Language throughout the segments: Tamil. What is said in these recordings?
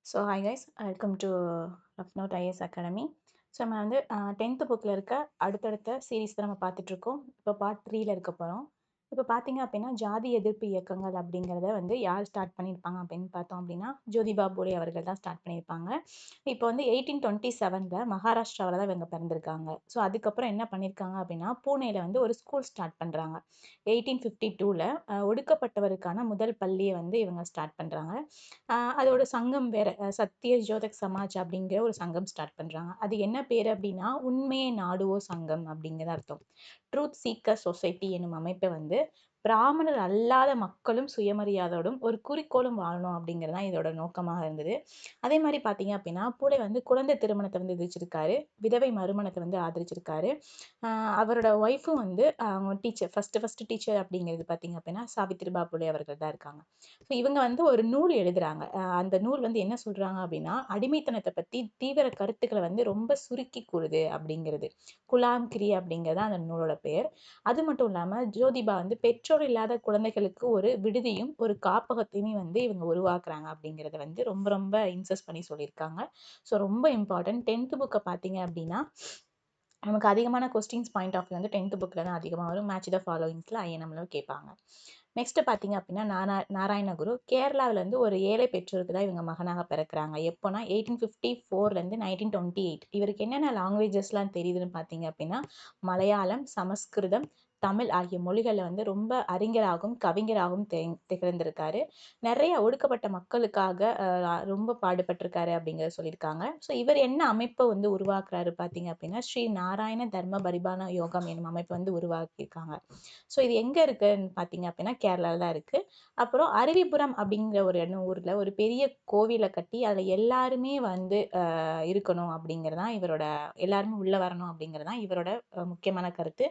So hi guys, welcome to Roughnote IAS academy. So நம்ம வந்து 10th புக்கில் இருக்க அடுத்தடுத்த சீரீஸ் தான் நம்ம பார்த்துட்ருக்கோம். இப்போ பார்ட் 3ல இருக்க போகிறோம். இப்போ பார்த்தீங்க அப்படின்னா, ஜாதி எதிர்ப்பு இயக்கங்கள் அப்படிங்கிறத வந்து யார் ஸ்டார்ட் பண்ணியிருப்பாங்க அப்படின்னு பார்த்தோம் அப்படின்னா, ஜோதிபா பூலே அவர்கள் தான் ஸ்டார்ட் பண்ணியிருப்பாங்க. இப்போ வந்து 1827ல் மகாராஷ்டிராவில் தான் இவங்க பிறந்திருக்காங்க. ஸோ அதுக்கப்புறம் என்ன பண்ணியிருக்காங்க அப்படின்னா, பூனேல வந்து ஒரு ஸ்கூல் ஸ்டார்ட் பண்ணுறாங்க. 1852ல் ஒடுக்கப்பட்டவருக்கான முதல் பள்ளியை வந்து இவங்க ஸ்டார்ட் பண்ணுறாங்க. அதோட சங்கம் வேற, சத்திய ஜோதக் சமாஜ் அப்படிங்கிற ஒரு சங்கம் ஸ்டார்ட் பண்றாங்க. அது என்ன பேரு அப்படின்னா, உண்மையை நாடுவோர் சங்கம் அப்படிங்கிறது அர்த்தம். ட்ரூத் சீக்கர் சொசைட்டி எனும் அமைப்பை வந்து பிராமணர் அல்லாத மக்களும் சுயமரியாதையோடும் ஒரு குறிக்கோளும் வாழணும் அப்படிங்கிறது தான் இதோட நோக்கமாக இருந்தது. அதே மாதிரி பார்த்தீங்க அப்படின்னா, பூலே வந்து குழந்தை திருமணத்தை வந்து எதிர்ச்சிருக்காரு, விதவை மறுமணத்தை வந்து ஆதரிச்சிருக்காரு. அவரோட ஒய்ஃபும் வந்து அவங்க டீச்சர், ஃபர்ஸ்ட் டீச்சர் அப்படிங்கிறது பார்த்தீங்க அப்படின்னா சாவித்திரிபா பூலே அவர்கள் தான் இருக்காங்க. ஸோ இவங்க வந்து ஒரு நூல் எழுதுறாங்க. அந்த நூல் வந்து என்ன சொல்றாங்க அப்படின்னா, அடிமைத்தனத்தை பத்தி தீவிர கருத்துக்களை வந்து ரொம்ப சுருக்கி கூறுது அப்படிங்கிறது. குலாம் கிரி அப்படிங்கிறது அந்த நூலோட பெயர். அது மட்டும் இல்லாம ஜோதிபா வந்து பெற்றோர் இல்லாத குழந்தைகளுக்கு ஒரு விடுதியும் ஒரு காப்பகத்தையுமே வந்து இவங்க உருவாக்குறாங்க அப்படிங்கிறத வந்து ரொம்ப ரொம்ப இன்சஸ்ட் பண்ணி சொல்லியிருக்காங்க. ஸோ ரொம்ப இம்பார்ட்டன்ட். 10th புக்கை பார்த்தீங்க அப்படின்னா, நமக்கு அதிகமான கொஸ்டின்ஸ் பாயிண்ட் ஆஃப் வியூ வந்து 10th புக்கில் தான் அதிகமாக வரும். மேட்ச் த ஃபாலோயிங்ஸில் ஐஎன்எம்ல கேட்பாங்க. நெக்ஸ்ட் பார்த்தீங்க அப்படின்னா, நாராயணகுரு கேரளாவிலேருந்து ஒரு ஏழை பெற்றோருக்கு தான் இவங்க மகனாக பிறக்கிறாங்க. எப்போனா 1854லேருந்து 1928. இவருக்கு என்னென்ன லாங்குவேஜஸ்லாம் தெரியுதுன்னு பார்த்தீங்க அப்படின்னா, மலையாளம், சமஸ்கிருதம், தமிழ் ஆகிய மொழிகளில் வந்து ரொம்ப அறிஞராகவும் கவிஞராகவும் திகழ்ந்திருக்காரு. நிறைய ஒடுக்கப்பட்ட மக்களுக்காக ரொம்ப பாடுபட்டிருக்காரு அப்படிங்கிறத சொல்லியிருக்காங்க. ஸோ இவர் என்ன அமைப்பை வந்து உருவாக்குறாரு பார்த்தீங்க அப்படின்னா, ஸ்ரீ நாராயண தர்ம பரிபாலன யோகம் என்னும் அமைப்பு வந்து உருவாக்கியிருக்காங்க. ஸோ இது எங்கே இருக்குன்னு பார்த்தீங்க அப்படின்னா, கேரளாவில் தான் இருக்குது. அப்புறம் அருவிபுரம் அப்படிங்கிற ஒரு ஊரில் ஒரு பெரிய கோவிலை கட்டி அதில் எல்லாருமே வந்து இருக்கணும் அப்படிங்கிறது தான் இவரோட, எல்லாருமே உள்ளே வரணும் அப்படிங்கிறது தான் இவரோட முக்கியமான கருத்து.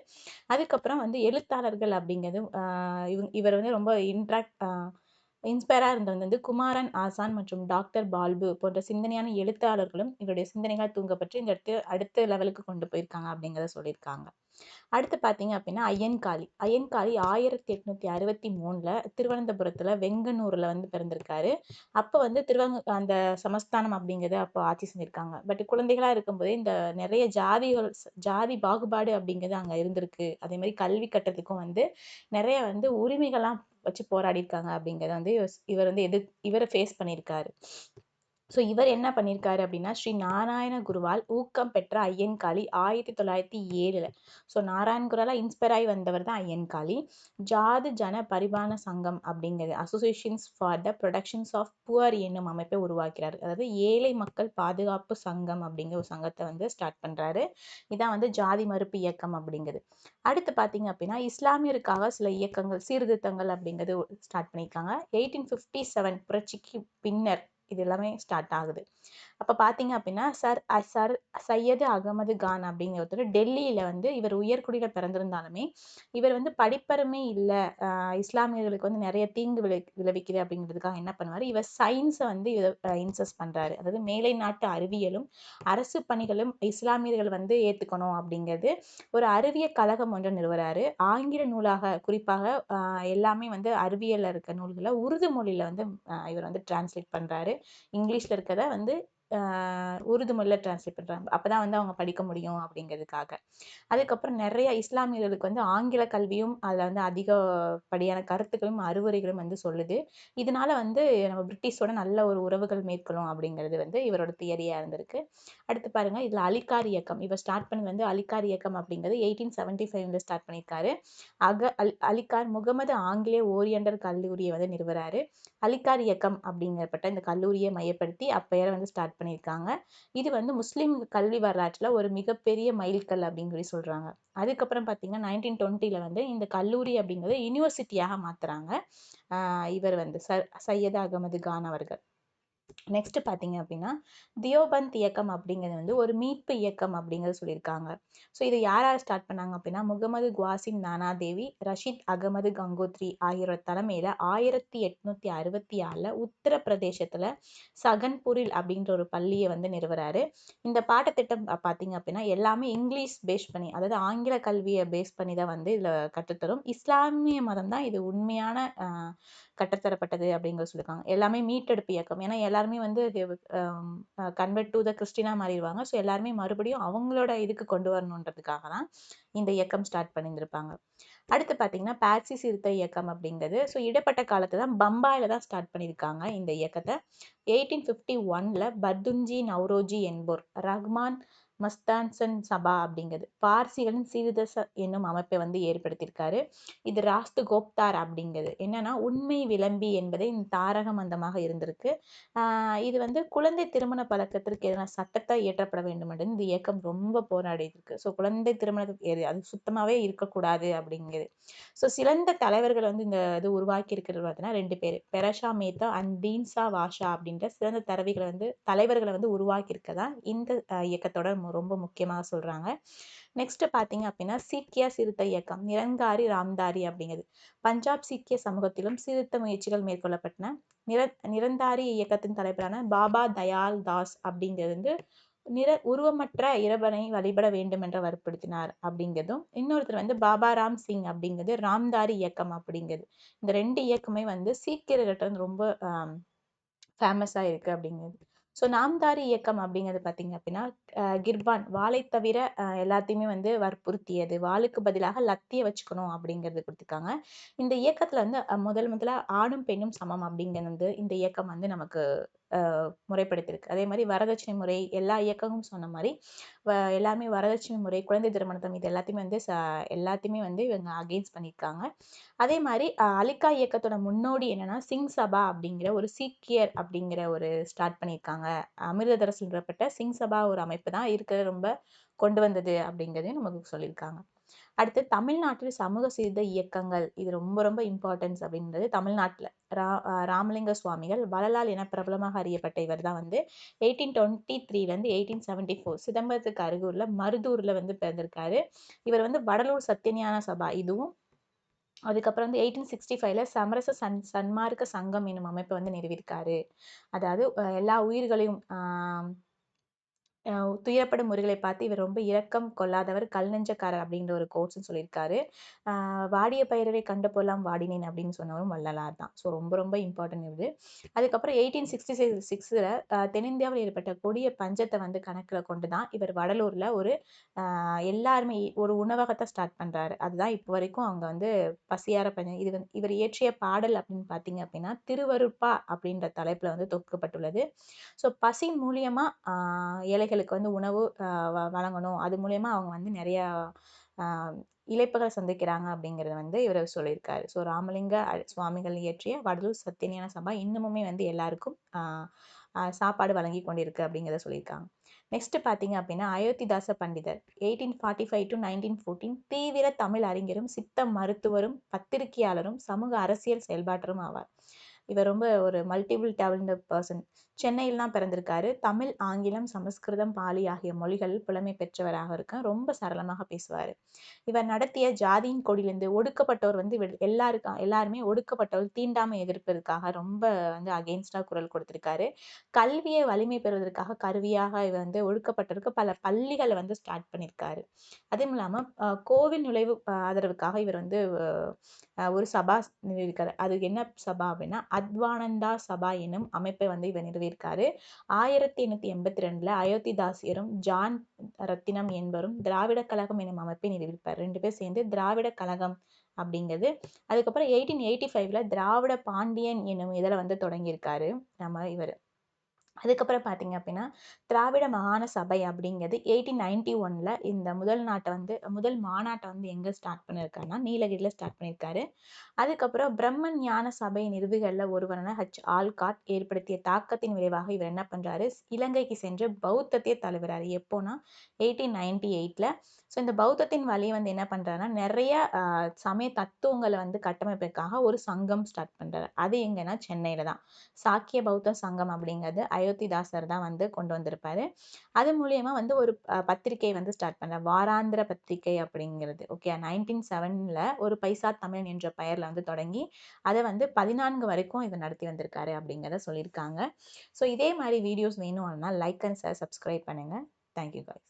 அதுக்கப்புறம் வந்து எழுத்தாளர்கள் அப்படிங்கிறது, இவர் வந்து ரொம்ப இன்ஸ்பயராக இருந்தது வந்து குமாரன் ஆசான் மற்றும் டாக்டர் பால்பு போன்ற சிந்தனையான எழுத்தாளர்களும் இவருடைய சிந்தனைகள் தூங்கப்பட்டு இந்த அடுத்த லெவலுக்கு கொண்டு போயிருக்காங்க அப்படிங்கிறத சொல்லியிருக்காங்க. அடுத்து பார்த்தீங்க அப்படின்னா, ஐயன்காளி. ஐயன்காளி 1863ல் திருவனந்தபுரத்தில் வெங்கனூரில் வந்து பிறந்திருக்காரு. அப்போ வந்து அந்த சமஸ்தானம் அப்படிங்கிறத அப்போ ஆட்சி செஞ்சிருக்காங்க. பட் குழந்தைகளாக இருக்கும்போதே இந்த நிறைய ஜாதி பாகுபாடு அப்படிங்கிறது அங்கே இருந்திருக்கு. அதே மாதிரி கல்வி கட்டத்துக்கும் வந்து நிறைய வந்து உரிமைகள்லாம் வச்சு போராடி இருக்காங்க அப்படிங்கிறத வந்து இவர் வந்து இவரை ஃபேஸ் பண்ணியிருக்காரு. ஸோ இவர் என்ன பண்ணியிருக்காரு அப்படின்னா, ஸ்ரீ நாராயண குருவால் ஊக்கம் பெற்ற ஐயன்காளி 1907ல். ஸோ நாராயண குருவால் இன்ஸ்பயர் ஆகி வந்தவர் தான் ஐயன்காளி. ஜாது ஜன பரிபாலன சங்கம் அப்படிங்கிறது, associations for the productions of poor என்னும் அமைப்பை உருவாக்கிறார். அதாவது ஏழை மக்கள் பாதுகாப்பு சங்கம் அப்படிங்கிற ஒரு சங்கத்தை வந்து ஸ்டார்ட் பண்ணுறாரு. இதான் வந்து ஜாதி மறுப்பு இயக்கம் அப்படிங்கிறது. அடுத்து பார்த்தீங்க அப்படின்னா, இஸ்லாமியருக்காக சில இயக்கங்கள், சீர்திருத்தங்கள் அப்படிங்கிறது ஸ்டார்ட் பண்ணியிருக்காங்க. 1857 புரட்சிக்கு பின்னர் இது எல்லாமே ஸ்டார்ட் ஆகுது. அப்போ பார்த்தீங்க அப்படின்னா, சர் சையது அகமது கான் அப்படிங்கிற ஒருத்தர் டெல்லியில் வந்து இவர் உயர்குடியில் பிறந்திருந்தாலுமே இவர் வந்து படிப்பறிமே இல்லை, இஸ்லாமியர்களுக்கு வந்து நிறைய தீங்கு விளைவிக்குது அப்படிங்கிறதுக்காக என்ன பண்ணுவார், இவர் சயின்ஸை வந்து இன்சஸ்ட் பண்ணுறாரு. அதாவது மேலை நாட்டு அறிவியலும் அரசு பணிகளும் இஸ்லாமியர்கள் வந்து ஏற்றுக்கணும் அப்படிங்கிறது ஒரு அறிவியல் கழகம் ஒன்று நிறுவறாரு. ஆங்கில நூலாக குறிப்பாக எல்லாமே வந்து அறிவியலில் இருக்க நூல்களை உருது மொழியில் வந்து இவர் வந்து டிரான்ஸ்லேட் பண்ணுறாரு. இங்கிலீஷில் இருக்கிறத வந்து உருது மொழியில் டிரான்ஸ்லேட் பண்ணுறாங்க. அப்போ தான் வந்து அவங்க படிக்க முடியும் அப்படிங்கிறதுக்காக. அதுக்கப்புறம் நிறைய இஸ்லாமியர்களுக்கு வந்து ஆங்கில கல்வியும் அதில் வந்து அதிகப்படியான கருத்துக்களும் அறிவுரைகளும் வந்து சொல்லுது. இதனால வந்து நம்ம பிரிட்டிஷோட நல்ல ஒரு உறவுகள் மேற்கொள்ளும் அப்படிங்கிறது வந்து இவரோட தியரியாக இருந்திருக்கு. அடுத்து பாருங்க, இதில் அலிகார் இயக்கம் இவர் ஸ்டார்ட் பண்ணது வந்து அலிகார் இயக்கம் அப்படிங்கிறது 1875ல் ஸ்டார்ட் பண்ணியிருக்காரு. அலிகார் முகமது ஆங்கிலேய ஓரியண்டல் கல்லூரியை வந்து நிறுவறாரு. அலிகார் இயக்கம் அப்படிங்கப்பட்ட இந்த கல்லூரியை மையப்படுத்தி அப்பெயரை வந்து ஸ்டார்ட் பண்ணியிருக்காங்க. இது வந்து முஸ்லீம் கல்வி வரலாற்றில் ஒரு மிகப்பெரிய மைல்கல் அப்படின்னு சொல்லி சொல்றாங்க. அதுக்கப்புறம் பார்த்தீங்கன்னா 1920ல் வந்து இந்த கல்லூரி அப்படிங்கிறது யூனிவர்சிட்டியாக மாத்துறாங்க. இவர் வந்து சையத் அகமது கான் அவர்கள். நெக்ஸ்ட் பார்த்தீங்க அப்படின்னா, தியோபந்த் இயக்கம் அப்படிங்கிறது வந்து ஒரு மீட்பு இயக்கம் அப்படிங்கிறது சொல்லியிருக்காங்க. ஸோ இதை யார் யார் ஸ்டார்ட் பண்ணாங்க அப்படின்னா, முகமது குவாசிம் நானாதேவி, ரஷீத் அகமது கங்கோத்ரி ஆகியோர் தலைமையில் 1866ல் உத்தரப்பிரதேசத்தில் சகன்பூரில் அப்படின்ற ஒரு பள்ளியை வந்து நிறுவறாரு. இந்த பாடத்திட்டம் பார்த்தீங்க அப்படின்னா எல்லாமே இங்கிலீஷ் பேஸ் பண்ணி, அதாவது ஆங்கில கல்வியை பேஸ் பண்ணி தான் வந்து இதில் கற்றுத்தரும். இஸ்லாமிய மதம் தான் இது உண்மையான கற்றுத்தரப்பட்டது அப்படிங்கிறத சொல்லியிருக்காங்க. எல்லாமே மீட்டெடுப்பு இயக்கம். ஏன்னா எல்லாருமே வந்து கன்வெர்ட் டு த கிறிஸ்டினா மாறிடுவாங்க. ஸோ எல்லாருமே மறுபடியும் அவங்களோட இதுக்கு கொண்டு வரணுன்றதுக்காக தான் இந்த இயக்கம் ஸ்டார்ட் பண்ணியிருந்திருப்பாங்க. அடுத்து பார்த்தீங்கன்னா பாட்சி சிறுத்தை இயக்கம் அப்படிங்கிறது ஸோ இடைப்பட்ட காலத்தை தான் பம்பாயில் தான் ஸ்டார்ட் பண்ணியிருக்காங்க இந்த இயக்கத்தை. 1851ல் பர்துன்ஜி நவ்ரோஜி என்போர் ரஹ்மான் மஸ்தான்சன் சபா அப்படிங்கிறது பார்சிகளின் சீர்தச என்னும் அமைப்பை வந்து ஏற்படுத்தியிருக்காரு. இது ராஸ்து கோப்தார் அப்படிங்கிறது என்னன்னா உண்மை விளம்பி என்பதை தாரக மந்தமாக இருந்திருக்கு. இது வந்து குழந்தை திருமண பழக்கத்திற்கு எதிரான சட்டத்தை இயற்றப்பட வேண்டும் என்று இந்த இயக்கம் ரொம்ப போராடி இருக்கு. ஸோ குழந்தை திருமணத்துக்கு அது சுத்தமாவே இருக்கக்கூடாது அப்படிங்கிறது. ஸோ சிறந்த தலைவர்கள் வந்து இந்த இது உருவாக்கி இருக்கிறது பார்த்தீங்கன்னா 2 பேர் பெரஷா மேத்தா அண்ட் தீன்சா வாஷா அப்படின்ற சிறந்த தலைவர்களை வந்து உருவாக்கி இருக்கதா இந்த இயக்கத்தோட ரொம்ப முக்கியமாக சொல்றாங்க. நெக்ஸ்ட் பாத்தீங்க அப்படின்னா சீக்கிய சிறுத்தை இயக்கம் நிரங்காரி ராம்தாரி அப்படிங்கிறது பஞ்சாப் சீக்கிய சமூகத்திலும் சீர்திருத்த முயற்சிகள் மேற்கொள்ளப்பட்டன. நிரந்தாரி இயக்கத்தின் தலைவரான பாபா தயால் தாஸ் அப்படிங்கிறது வந்து உருவமற்ற இறைவனை வழிபட வேண்டும் என்று வற்புறுத்தினார் அப்படிங்கிறதும், இன்னொருத்தர் வந்து பாபா ராம் சிங் அப்படிங்கிறது ராம்தாரி இயக்கம் அப்படிங்கிறது. இந்த 2 இயக்கமே வந்து சீக்கியர்கள்ட்ட ரொம்ப ஃபேமஸா இருக்கு அப்படிங்கிறது. ஸோ நாம்தாரி இயக்கம் அப்படிங்கிறது பார்த்தீங்க அப்படின்னா கிர்பான் வாளை தவிர எல்லாத்தையுமே வந்து வற்புறுத்தியது. வாளுக்கு பதிலாக லத்தியை வச்சுக்கணும் அப்படிங்கிறது கொடுத்துருக்காங்க. இந்த இயக்கத்துல வந்து முதல்ல ஆணும் பெண்ணும் சமம் அப்படிங்கிறது வந்து இந்த இயக்கம் வந்து நமக்கு முறைப்படுத்தியிருக்கு. அதே மாதிரி வரதட்சணை முறை எல்லா இயக்கமும் சொன்ன மாதிரி எல்லாமே வரதட்சணை முறை குழந்தை திருமணம் இது எல்லாத்தையுமே வந்து எல்லாத்தையுமே வந்து இவங்க அகெயின்ஸ்ட் பண்ணியிருக்காங்க. அதே மாதிரி அலிகா இயக்கத்தோட முன்னோடி என்னன்னா சிங் சபா அப்படிங்கிற ஒரு சீக்கியர் அப்படிங்கிற ஒரு ஸ்டார்ட் பண்ணியிருக்காங்க. அமிர்தசரஸ்ன்றப்பட்ட சிங் சபா ஒரு அமைப்பு தான் இருக்கிற ரொம்ப கொண்டு வந்தது அப்படிங்கிறதையும் நமக்கு சொல்லியிருக்காங்க. அடுத்து தமிழ்நாட்டில் சமூக சீர்திருத்த இயக்கங்கள் இது ரொம்ப ரொம்ப இம்பார்ட்டன்ஸ் அப்படின்றது தமிழ்நாட்டில் ராமலிங்க சுவாமிகள் வள்ளலார் என பிரபலமாக அறியப்பட்ட இவர் தான் வந்து 1823லேருந்து 1874 சிதம்பரத்துக்கு அருகூர்ல மருதூர்ல வந்து பிறந்திருக்காரு. இவர் வந்து வடலூர் சத்தியஞான சபா இதுவும் அதுக்கப்புறம் வந்து 1865ல சமரச சன்மார்க்க சங்கம் என்னும் அமைப்பை வந்து நிறுவியிருக்காரு. அதாவது எல்லா உயிர்களையும் துயரப்படும் முறைகளை பார்த்து இவர் ரொம்ப இரக்கம் கொள்ளாதவர் கல் நெஞ்சக்காரர் அப்படின்ற ஒரு கோட்ஸ்ன்னு சொல்லியிருக்காரு. வாடிய பயிரவை கண்ட போலாம் வாடினேன் அப்படின்னு சொன்னவரும் வள்ளலார் தான். ஸோ ரொம்ப ரொம்ப இம்பார்ட்டன்ட் இது. அதுக்கப்புறம் 1866ல தென்னிந்தியாவில் ஏற்பட்ட கொடிய பஞ்சத்தை வந்து கணக்கில் கொண்டு தான் இவர் வடலூர்ல ஒரு எல்லாருமே ஒரு உணவகத்தை ஸ்டார்ட் பண்றாரு. அதுதான் இப்போ வரைக்கும் அவங்க வந்து பசியார பஞ்சம் இது வந்து இவர் இயற்றிய பாடல் அப்படின்னு பார்த்தீங்க அப்படின்னா திருவருட்பா அப்படின்ற தலைப்புல வந்து தொகுக்கப்பட்டுள்ளது. ஸோ பசி மூலியமா ஏழைகளுக்கு வந்து உணவு வழங்கணும். அது மூலியமா அவங்க வந்து நிறைய இழைப்புகளை சந்திக்கிறாங்க அப்படிங்கிறத வந்து இவர் சொல்லியிருக்காரு. ஸோ ராமலிங்க சுவாமிகள் இயற்றிய வடலூர் சத்தியஞான சபா இன்னமுமே வந்து எல்லாருக்கும் சாப்பாடு வழங்கி கொண்டிருக்கு அப்படிங்கிறத சொல்லியிருக்காங்க. நெக்ஸ்ட் பார்த்தீங்க அப்படின்னா அயோத்திதாச பண்டிதர் 1845 to 1914 தீவிர தமிழ் அறிஞரும் சித்த மருத்துவரும் பத்திரிகையாளரும் சமூக அரசியல் செயல்பாட்டரும் ஆவார். இவர் ரொம்ப ஒரு மல்டிபிள் டேலண்டட் பர்சன். சென்னையில் தான் பிறந்திருக்காரு. தமிழ் ஆங்கிலம் சமஸ்கிருதம் பாலி ஆகிய மொழிகளில் புலமை பெற்றவராக இருக்க ரொம்ப சரளமாக பேசுவார். இவர் நடத்திய ஜாதியின் கொடியிலிருந்து ஒடுக்கப்பட்டவர் வந்து எல்லாருமே ஒடுக்கப்பட்டவர் தீண்டாமை எதிர்ப்பதற்காக ரொம்ப வந்து அகெயின்ஸ்டா குரல் கொடுத்திருக்காரு. கல்வியை வலிமை பெறுவதற்காக கருவியாக இவர் வந்து ஒடுக்கப்பட்டவருக்கு பல பள்ளிகளை வந்து ஸ்டார்ட் பண்ணியிருக்காரு. அதுவும் இல்லாம கோவில் நுழைவு ஆதரவுக்காக இவர் வந்து ஒரு சபா நிறுவியிருக்காரு. அது என்ன சபா அப்படின்னா அத்வானந்தா சபா என்னும் அமைப்பை வந்து இவர் நிறுவியிருக்காரு. 1882ல அயோத்திதாசியரும் ஜான் ரத்தினம் என்பவரும் திராவிட கழகம் என்னும் அமைப்பை நிறுவியிருப்பார். 2 பேர் சேர்ந்து திராவிட கழகம் அப்படிங்கிறது. அதுக்கப்புறம் 1885ல திராவிட பாண்டியன் என்னும் இதில் வந்து தொடங்கியிருக்காரு இவர். அதுக்கப்புறம் பார்த்தீங்க அப்படின்னா திராவிட மாகாண சபை அப்படிங்கிறது 1891ல இந்த முதல் மாநாட்டை வந்து எங்க ஸ்டார்ட் பண்ணியிருக்காருன்னா நீலகிரியில ஸ்டார்ட் பண்ணியிருக்காரு. அதுக்கப்புறம் பிரம்மன் ஞான சபை நிறுவிகள்ல ஒருவரான ஆல்காட் ஏற்படுத்திய தாக்கத்தின் விளைவாக இவர் என்ன பண்றாரு இலங்கைக்கு சென்று பௌத்தத்தை தழுவுறாரு. எப்போனா 1898ல. ஸோ இந்த பௌத்தத்தின் வழியை வந்து என்ன பண்றாருன்னா நிறைய சமய தத்துவங்களை வந்து கட்டமைப்பதற்காக ஒரு சங்கம் ஸ்டார்ட் பண்றாரு. அது எங்கன்னா சென்னையில தான் சாக்கிய பௌத்த சங்கம் அப்படிங்கிறது அயோத்திதாசர் தான் வந்து கொண்டு வந்திருப்பாரு. அது மூலியமா வந்து ஒரு பத்திரிகை வந்து ஸ்டார்ட் பண்ண வாராந்திர பத்திரிகை அப்படிங்கிறது. ஓகே 1907ல ஒரு பைசா தமிழன் என்ற பெயர்ல வந்து தொடங்கி அதை வந்து 14 வரைக்கும் இதை நடத்தி வந்திருக்காரு அப்படிங்கிறத சொல்லியிருக்காங்க. ஸோ இதே மாதிரி வீடியோஸ் வேணும்னா லைக் அண்ட் ஷேர் சப்ஸ்கிரைப் பண்ணுங்க. Thank you guys.